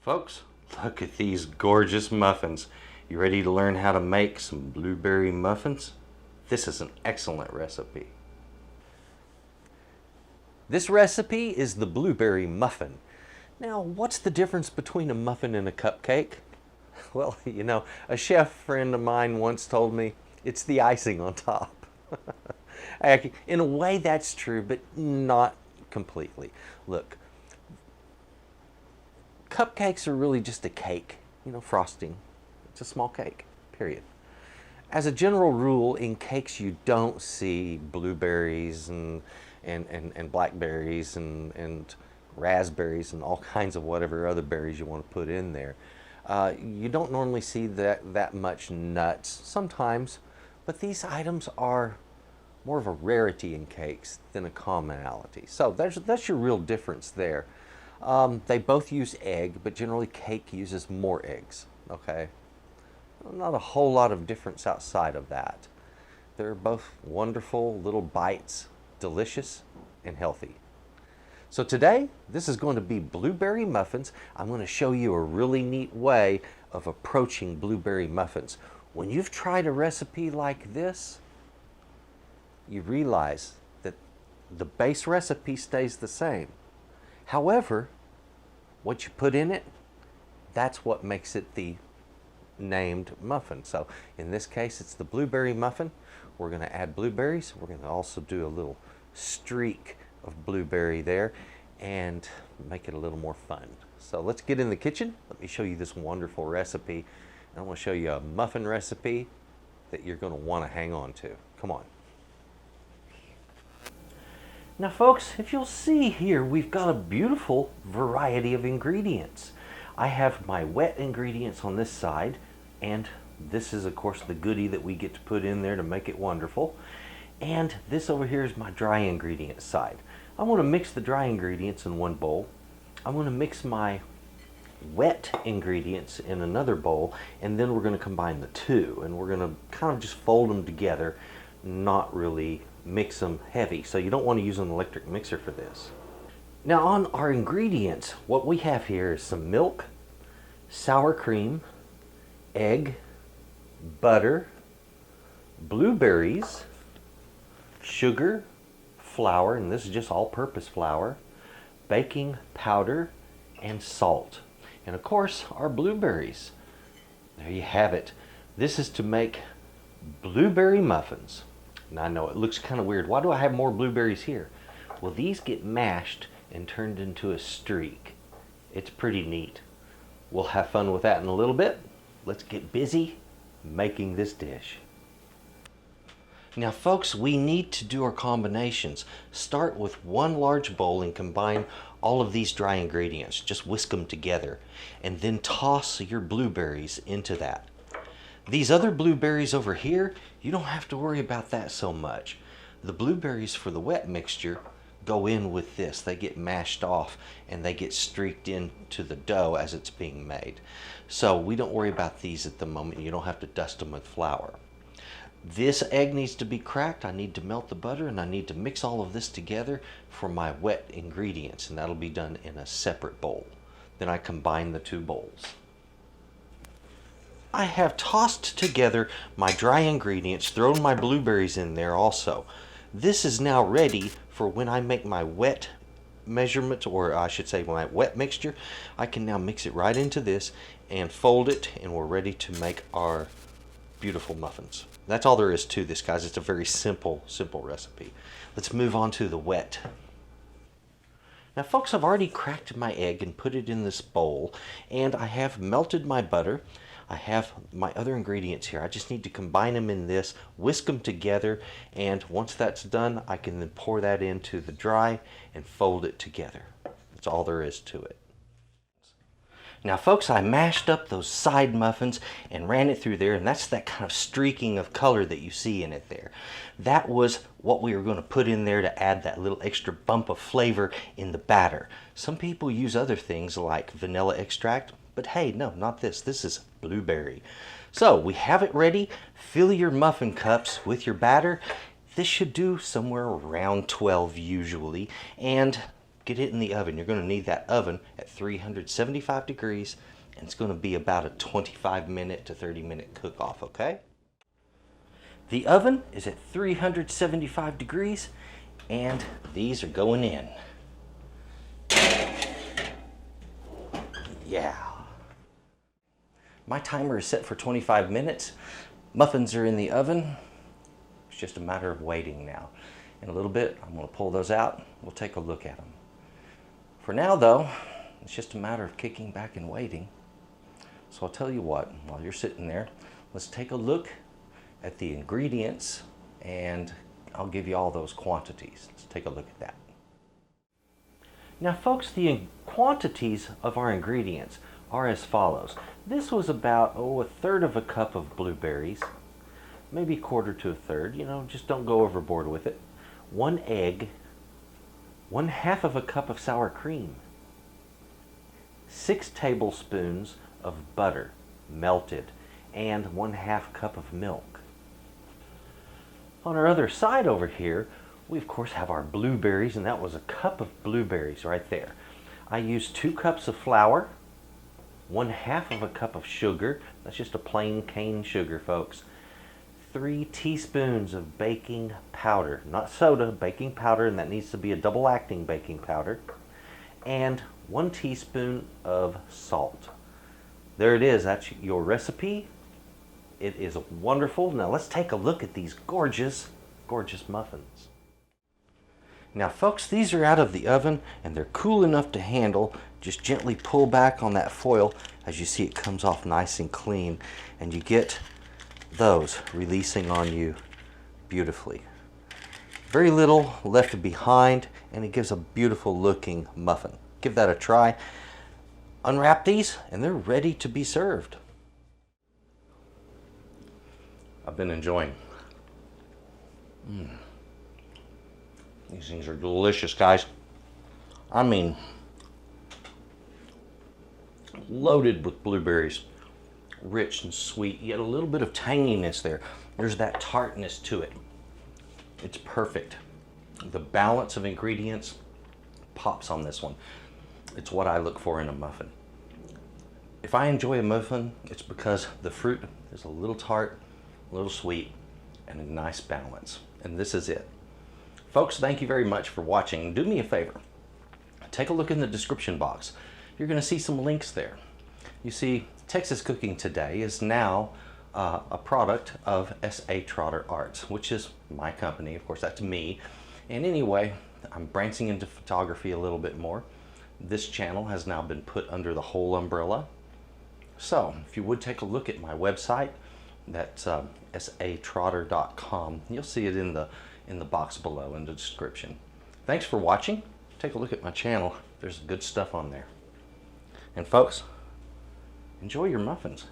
Folks, look at these gorgeous muffins. You ready to learn how to make some blueberry muffins? This is an excellent recipe. This recipe is the blueberry muffin. Now, what's the difference between a muffin and a cupcake? Well, you know, a chef friend of mine once told me it's the icing on top. In a way, that's true, but not completely. Look, cupcakes are really just a cake, you know, frosting. It's a small cake, period. As a general rule, in cakes you don't see blueberries and blackberries and raspberries and all kinds of whatever other berries you want to put in there. You don't normally see that much nuts sometimes, but these items are more of a rarity in cakes than a commonality. So that's your real difference there. They both use egg, but generally cake uses more eggs, okay? Not a whole lot of difference outside of that. They're both wonderful little bites, delicious and healthy. So today, this is going to be blueberry muffins. I'm going to show you a really neat way of approaching blueberry muffins. When you've tried a recipe like this, you realize that the base recipe stays the same. However, what you put in it, that's what makes it the named muffin. So in this case, it's the blueberry muffin. We're going to add blueberries. We're going to also do a little streak of blueberry there and make it a little more fun. So let's get in the kitchen. Let me show you this wonderful recipe. And I want to show you a muffin recipe that you're going to want to hang on to. Come on. Now folks, if you'll see here, we've got a beautiful variety of ingredients. I have my wet ingredients on this side, and this is of course the goodie that we get to put in there to make it wonderful. And this over here is my dry ingredients side. I want to mix the dry ingredients in one bowl. I'm going to mix my wet ingredients in another bowl, and then we're going to combine the two, and we're going to kind of just fold them together, not really mix them heavy. So you don't want to use an electric mixer for this. Now on our ingredients, what we have here is some milk, sour cream, egg, butter, blueberries, sugar, flour, and this is just all-purpose flour, baking powder, and salt. And of course, our blueberries. There you have it. This is to make blueberry muffins. Now I know it looks kind of weird. Why do I have more blueberries here? Well, these get mashed and turned into a streak. It's pretty neat. We'll have fun with that in a little bit. Let's get busy making this dish. Now folks, we need to do our combinations. Start with one large bowl and combine all of these dry ingredients. Just whisk them together and then toss your blueberries into that. These other blueberries over here, you don't have to worry about that so much. The blueberries for the wet mixture go in with this. They get mashed off and they get streaked into the dough as it's being made. So we don't worry about these at the moment. You don't have to dust them with flour. This egg needs to be cracked. I need to melt the butter and I need to mix all of this together for my wet ingredients, and that'll be done in a separate bowl. Then I combine the two bowls. I have tossed together my dry ingredients, thrown my blueberries in there also. This is now ready for when I make my wet measurement, or I should say my wet mixture. I can now mix it right into this and fold it, and we're ready to make our beautiful muffins. That's all there is to this, guys. It's a very simple recipe. Let's move on to the wet. Now folks, I've already cracked my egg and put it in this bowl, and I have melted my butter. I have my other ingredients here. I just need to combine them in this, whisk them together, and once that's done, I can then pour that into the dry and fold it together. That's all there is to it. Now folks, I mashed up those side muffins and ran it through there, and that's that kind of streaking of color that you see in it there. That was what we were going to put in there to add that little extra bump of flavor in the batter. Some people use other things like vanilla extract, but hey, no, not this. This is blueberry. So we have it ready. Fill your muffin cups with your batter. This should do somewhere around 12 usually, and get it in the oven. You're going to need that oven at 375 degrees, and it's going to be about a 25-minute to 30-minute cook-off, okay? The oven is at 375 degrees, and these are going in. Yeah. My timer is set for 25 minutes. Muffins are in the oven. It's just a matter of waiting now. In a little bit, I'm going to pull those out. We'll take a look at them. For now, though, it's just a matter of kicking back and waiting. So I'll tell you what, while you're sitting there, let's take a look at the ingredients, and I'll give you all those quantities. Let's take a look at that. Now, folks, the quantities of our ingredients are as follows. This was about, a third of a cup of blueberries, maybe a quarter to a third, just don't go overboard with it. 1 egg, 1/2 of a cup of sour cream, 6 tablespoons of butter, melted, and 1/2 cup of milk. On our other side over here, we of course have our blueberries, and that was a cup of blueberries right there. I used 2 cups of flour, 1/2 of a cup of sugar, that's just a plain cane sugar, folks. 3 teaspoons of baking powder, not soda, baking powder, and that needs to be a double-acting baking powder, and 1 teaspoon of salt. There it is, that's your recipe. It is wonderful. Now let's take a look at these gorgeous, gorgeous muffins. Now folks, these are out of the oven and they're cool enough to handle. Just gently pull back on that foil. As you see, it comes off nice and clean, and you get those releasing on you beautifully. Very little left behind, and it gives a beautiful looking muffin. Give that a try. Unwrap these and they're ready to be served. I've been enjoying. These things are delicious, guys. I mean, loaded with blueberries. Rich and sweet, yet a little bit of tanginess there. There's that tartness to it. It's perfect. The balance of ingredients pops on this one. It's what I look for in a muffin. If I enjoy a muffin, it's because the fruit is a little tart, a little sweet, and a nice balance. And this is it. Folks, thank you very much for watching. Do me a favor. Take a look in the description box. You're going to see some links there. You see, Texas Cooking Today is now a product of S.A.Trotter Arts, which is my company. Of course, that's me. And anyway, I'm branching into photography a little bit more. This channel has now been put under the whole umbrella. So, if you would take a look at my website, that's S.A.Trotter.com. You'll see it in the box below in the description. Thanks for watching. Take a look at my channel. There's good stuff on there. And folks, enjoy your muffins.